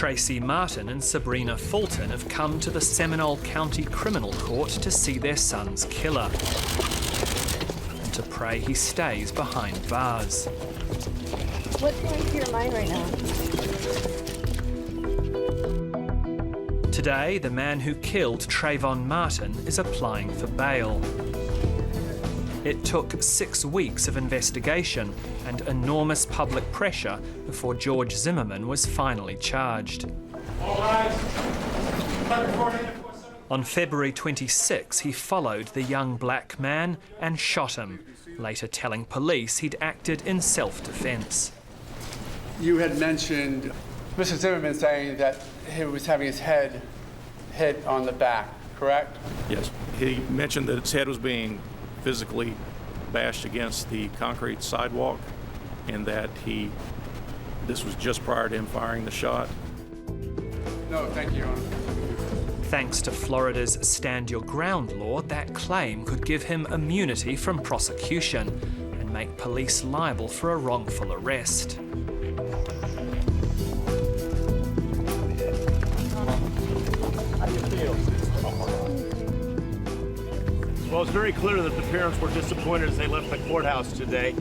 Tracy Martin and Sabrina Fulton have come to the Seminole County Criminal Court to see their son's killer and to pray he stays behind bars. What's going through your mind right now? Today, the man who killed Trayvon Martin is applying for bail. It took 6 weeks of investigation and enormous public pressure before George Zimmerman was finally charged. On February 26, he followed the young black man and shot him, later telling police he'd acted in self-defence. You had mentioned Mr. Zimmerman saying that he was having his head hit on the back, correct? Yes. He mentioned that his head was being physically bashed against the concrete sidewalk and that this was just prior to him firing the shot. No, thank you, Your Honor. Thanks to Florida's Stand Your Ground law, that claim could give him immunity from prosecution and make police liable for a wrongful arrest. Well, it's very clear that the parents were disappointed as they left the courthouse today.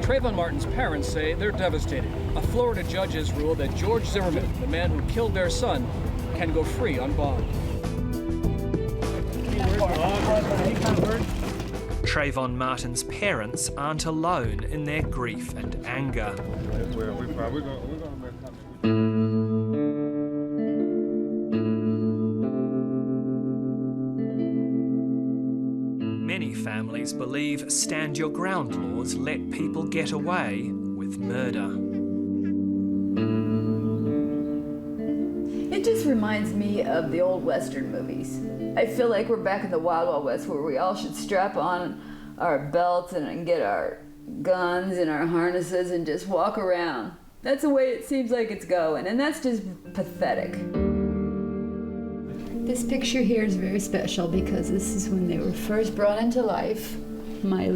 Trayvon Martin's parents say they're devastated. A Florida judge has ruled that George Zimmerman, the man who killed their son, can go free on bond. Trayvon Martin's parents aren't alone in their grief and anger. Many families believe Stand Your Ground laws let people get away with murder. It just reminds me of the old Western movies. I feel like we're back in the Wild Wild West where we all should strap on our belts and get our guns and our harnesses and just walk around. That's the way it seems like it's going, and that's just pathetic. This picture here is very special because this is when they were first brought into life. My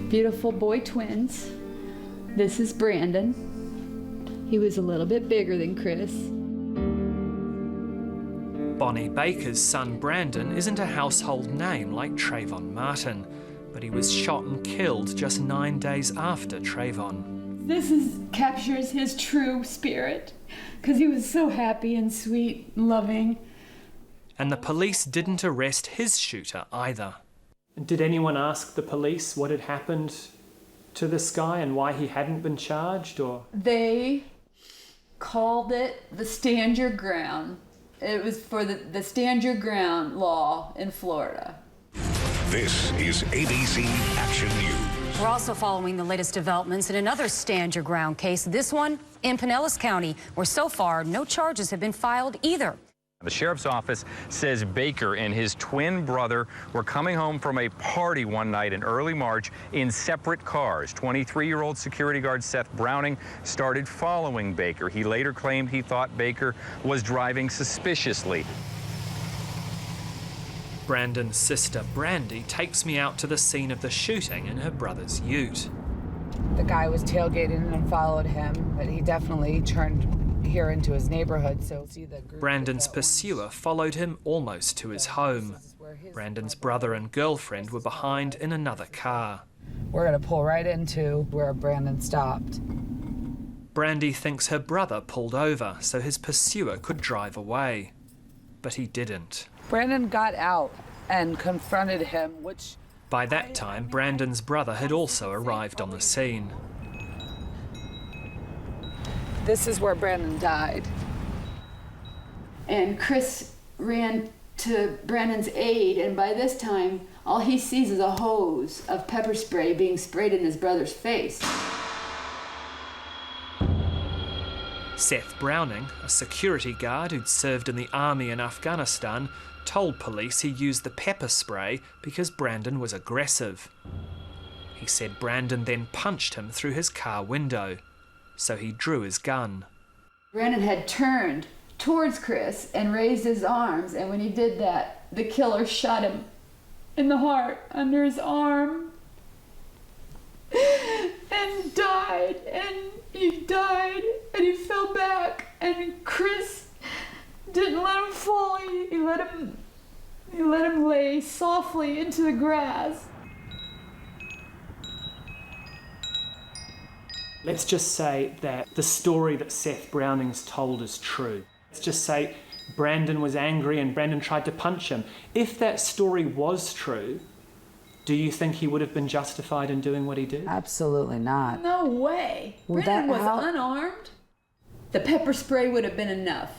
beautiful boy twins. This is Brandon. He was a little bit bigger than Chris. Bonnie Baker's son Brandon isn't a household name like Trayvon Martin, but he was shot and killed just 9 days after Trayvon. This captures his true spirit because he was so happy and sweet and loving. And the police didn't arrest his shooter either. Did anyone ask the police what had happened to this guy and why he hadn't been charged, or? They called it the Stand Your Ground. It was for the Stand Your Ground law in Florida. This is ABC Action News. We're also following the latest developments in another Stand Your Ground case, this one in Pinellas County, where so far no charges have been filed either. The sheriff's office says Baker and his twin brother were coming home from a party one night in early March in separate cars. 23-year-old security guard Seth Browning started following Baker. He later claimed he thought Baker was driving suspiciously. Brandon's sister Brandy takes me out to the scene of the shooting in her brother's ute. The guy was tailgating and followed him, but he definitely turned here into his neighborhood, so see the group. Brandon's pursuer followed him almost to his home. Brandon's brother and girlfriend were behind in another car. We're gonna pull right into where Brandon stopped. Brandy thinks her brother pulled over so his pursuer could drive away, but he didn't. Brandon got out and confronted him, which... By that time, Brandon's brother had also arrived on the scene. This is where Brandon died. And Chris ran to Brandon's aid, and by this time, all he sees is a hose of pepper spray being sprayed in his brother's face. Seth Browning, a security guard who'd served in the army in Afghanistan, told police he used the pepper spray because Brandon was aggressive. He said Brandon then punched him through his car window, so he drew his gun. Brandon had turned towards Chris and raised his arms, and when he did that, the killer shot him in the heart under his arm and died, and he fell back, and Chris me softly into the grass. Let's just say that the story that Seth Browning's told is true. Let's just say Brandon was angry and Brandon tried to punch him. If that story was true, do you think he would have been justified in doing what he did? Absolutely not. No way. Brandon was unarmed. The pepper spray would have been enough.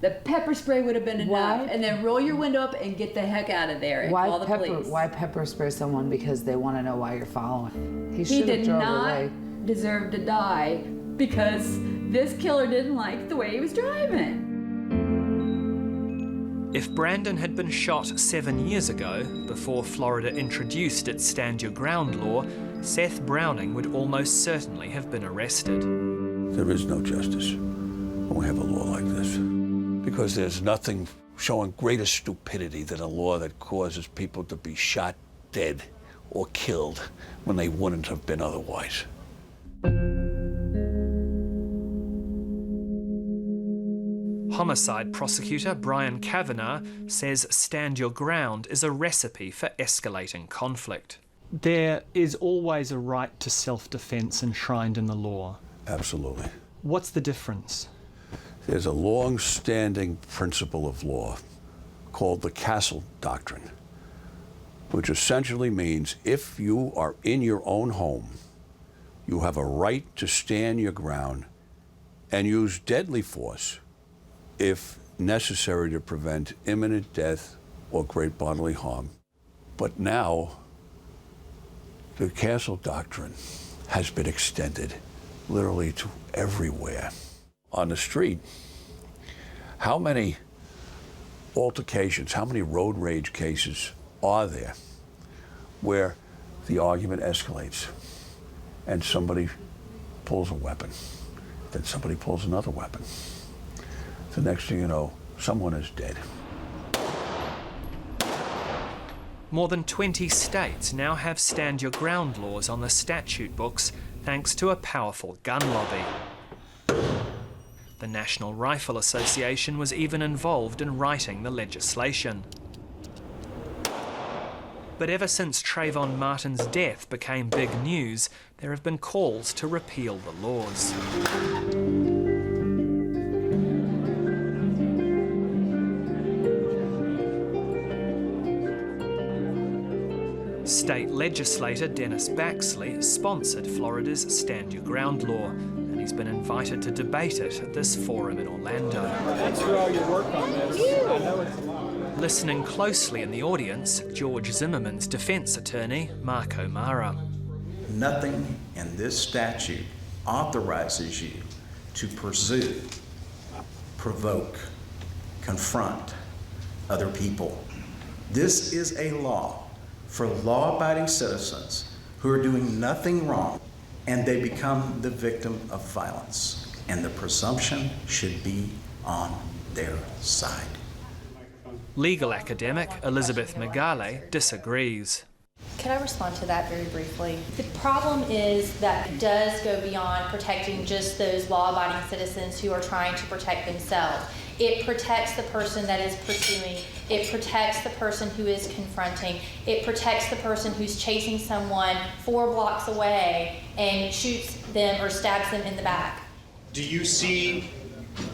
The pepper spray would have been enough. And then roll your window up and get the heck out of there and call the police. Why pepper spray someone because they want to know why you're following? He did not deserve to die because this killer didn't like the way he was driving. If Brandon had been shot 7 years ago, before Florida introduced its Stand Your Ground law, Seth Browning would almost certainly have been arrested. There is no justice when we have a law like this, because there's nothing showing greater stupidity than a law that causes people to be shot dead or killed when they wouldn't have been otherwise. Homicide prosecutor Brian Kavanagh says Stand Your Ground is a recipe for escalating conflict. There is always a right to self-defense enshrined in the law. Absolutely. What's the difference? There's a long-standing principle of law called the Castle Doctrine, which essentially means if you are in your own home, you have a right to stand your ground and use deadly force if necessary to prevent imminent death or great bodily harm. But now, the Castle Doctrine has been extended literally to everywhere. On the street, how many altercations, how many road rage cases are there where the argument escalates and somebody pulls a weapon, then somebody pulls another weapon. The next thing you know, someone is dead. More than 20 states now have Stand Your Ground laws on the statute books thanks to a powerful gun lobby. The National Rifle Association was even involved in writing the legislation. But ever since Trayvon Martin's death became big news, there have been calls to repeal the laws. State legislator Dennis Baxley sponsored Florida's Stand Your Ground law, and he's been invited to debate it at this forum in Orlando. Thanks for all your work on this. I know it's a lot. Listening closely in the audience, George Zimmerman's defence attorney, Mark O'Mara. Nothing in this statute authorizes you to pursue, provoke, confront other people. This is a law for law-abiding citizens who are doing nothing wrong, and they become the victim of violence. And the presumption should be on their side. Legal academic Elizabeth Megale disagrees. Can I respond to that very briefly? The problem is that it does go beyond protecting just those law-abiding citizens who are trying to protect themselves. It protects the person that is pursuing. It protects the person who is confronting. It protects the person who's chasing someone 4 blocks away and shoots them or stabs them in the back. Do you see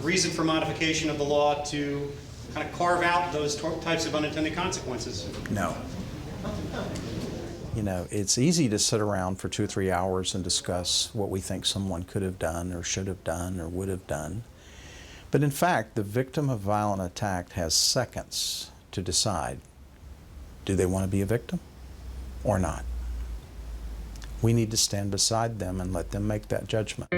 reason for modification of the law to kind of carve out those types of unintended consequences? No. You know, it's easy to sit around for 2 or 3 hours and discuss what we think someone could have done or should have done or would have done. But in fact, the victim of violent attack has seconds to decide, do they want to be a victim or not? We need to stand beside them and let them make that judgment.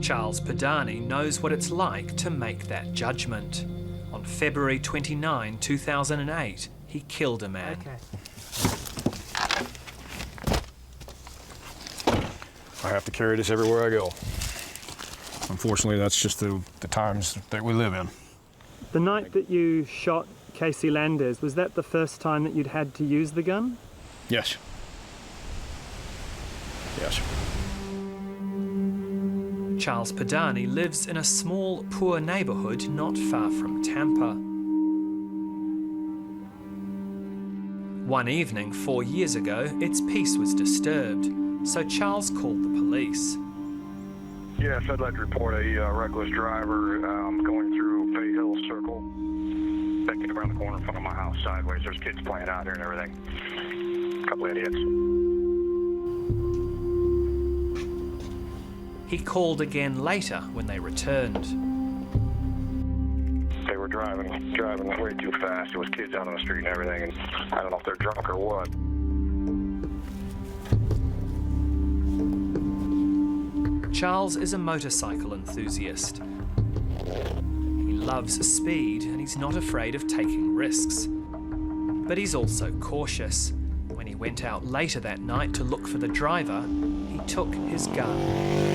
Charles Padani knows what it's like to make that judgment. On February 29, 2008, he killed a man. I have to carry this everywhere I go. Unfortunately, that's just the times that we live in. The night that you shot Casey Landers, was that the first time that you'd had to use the gun? Yes. Yes. Charles Padani lives in a small, poor neighbourhood not far from Tampa. One evening 4 years ago, its peace was disturbed, so Charles called the police. Yes, I'd like to report a reckless driver going through Bay Hill Circle, making around the corner in front of my house sideways. There's kids playing out here and everything. A couple idiots. He called again later when they returned. They were driving way too fast. There was kids out on the street and everything, and I don't know if they're drunk or what. Charles is a motorcycle enthusiast. He loves speed and he's not afraid of taking risks. But he's also cautious. When he went out later that night to look for the driver, he took his gun.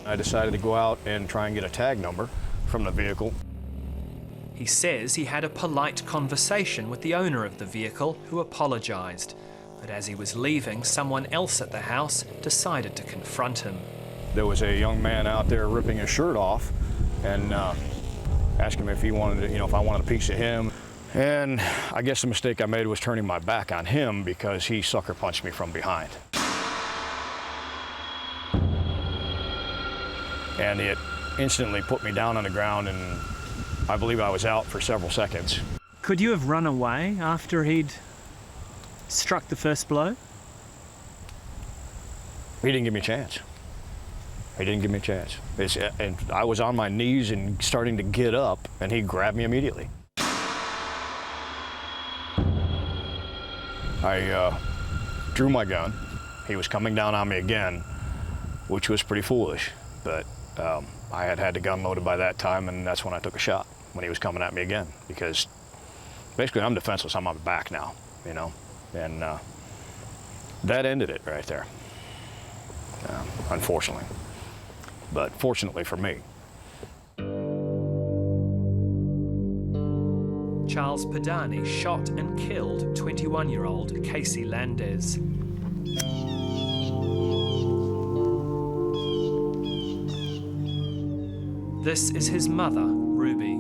I decided to go out and try and get a tag number from the vehicle. He says he had a polite conversation with the owner of the vehicle, who apologised. But as he was leaving, someone else at the house decided to confront him. There was a young man out there ripping his shirt off and asked him if he wanted to, if I wanted a piece of him. And I guess the mistake I made was turning my back on him because he sucker punched me from behind. And it instantly put me down on the ground, and I believe I was out for several seconds. Could you have run away after he'd struck the first blow? He didn't give me a chance. He didn't give me a chance. And I was on my knees and starting to get up, and he grabbed me immediately. I drew my gun. He was coming down on me again, which was pretty foolish, but I had the gun loaded by that time, and that's when I took a shot, when he was coming at me again, because basically I'm defenseless. I'm on my back now, and that ended it right there, unfortunately. But fortunately for me. Charles Padani shot and killed 21-year-old Casey Landez. This is his mother, Ruby.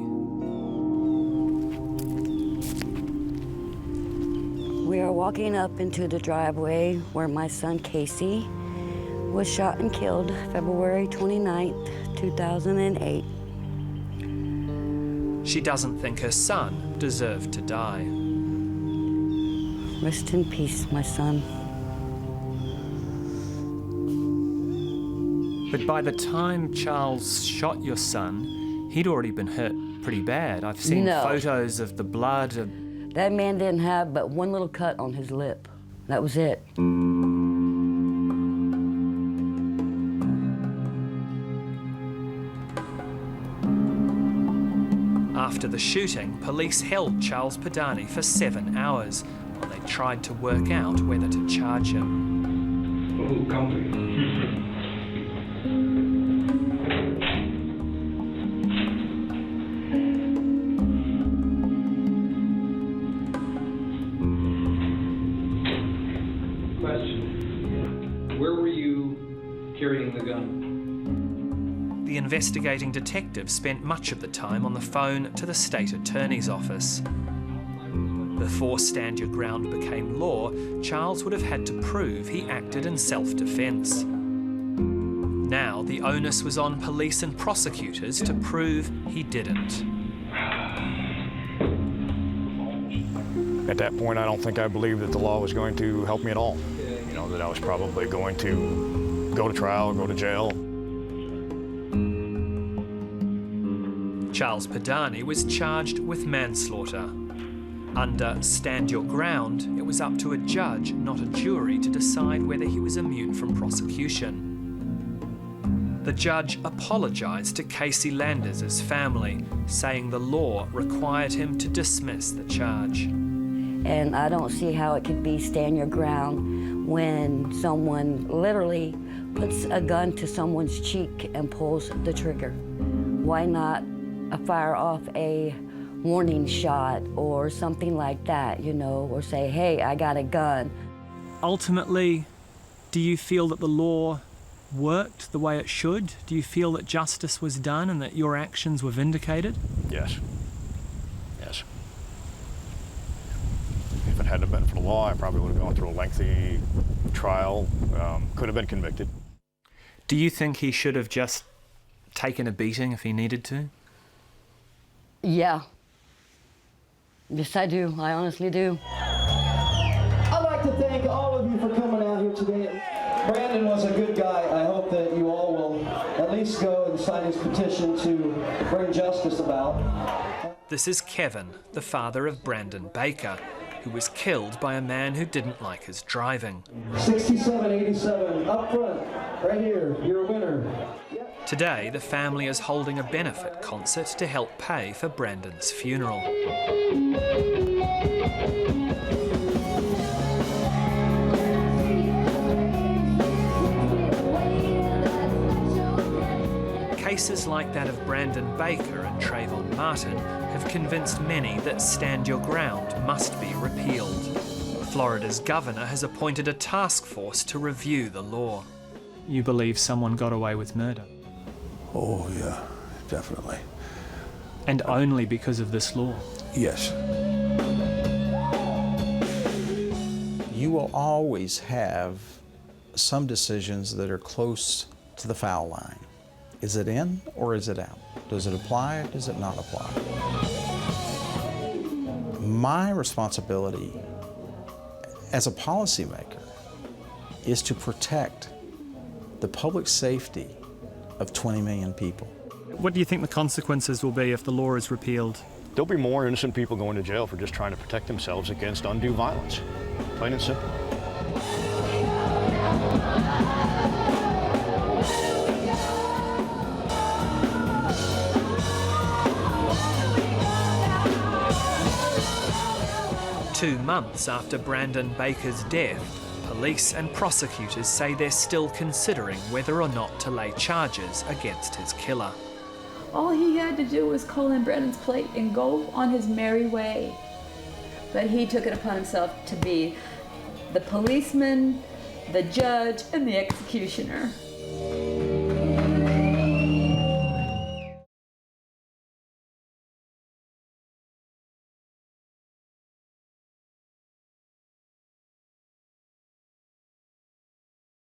We are walking up into the driveway where my son Casey was shot and killed February 29th, 2008. She doesn't think her son deserved to die. Rest in peace, my son. But by the time Charles shot your son, he'd already been hurt pretty bad. I've seen photos of the blood. That man didn't have but one little cut on his lip. That was it. After the shooting, police held Charles Padani for 7 hours while they tried to work out whether to charge him. Oh, company. carrying the gun. The investigating detective spent much of the time on the phone to the state attorney's office. Before Stand Your Ground became law, Charles would have had to prove he acted in self-defence. Now the onus was on police and prosecutors to prove he didn't. At that point, I don't think I believed that the law was going to help me at all. You know, that I was probably going to go to trial, go to jail. Charles Padani was charged with manslaughter. Under Stand Your Ground, it was up to a judge, not a jury, to decide whether he was immune from prosecution. The judge apologised to Casey Landers' family, saying the law required him to dismiss the charge. And I don't see how it could be stand your ground when someone literally puts a gun to someone's cheek and pulls the trigger. Why not fire off a warning shot or something like that, you know, or say, hey, I got a gun. Ultimately, do you feel that the law worked the way it should? Do you feel that justice was done and that your actions were vindicated? Yes. Yes. If it hadn't been for the law, I probably would have gone through a lengthy trial, could have been convicted. Do you think he should have just taken a beating if he needed to? Yeah. Yes, I do. I honestly do. I'd like to thank all of you for coming out here today. Brandon was a good guy. I hope that you all will at least go and sign his petition to bring justice about. This is Kevin, the father of Brandon Baker, who was killed by a man who didn't like his driving. 6787, up front, right here, you're a winner. Today, the family is holding a benefit concert to help pay for Brandon's funeral. Cases like that of Brandon Baker and Trayvon Martin have convinced many that Stand Your Ground must be repealed. Florida's governor has appointed a task force to review the law. You believe someone got away with murder? Oh, yeah, definitely. And only because of this law? Yes. You will always have some decisions that are close to the foul line. Is it in or is it out? Does it apply or does it not apply? My responsibility as a policymaker is to protect the public safety of 20 million people. What do you think the consequences will be if the law is repealed? There'll be more innocent people going to jail for just trying to protect themselves against undue violence. Plain and simple. Two months after Brandon Baker's death, police and prosecutors say they're still considering whether or not to lay charges against his killer. All he had to do was call in Brandon's plate and go on his merry way. But he took it upon himself to be the policeman, the judge, and the executioner.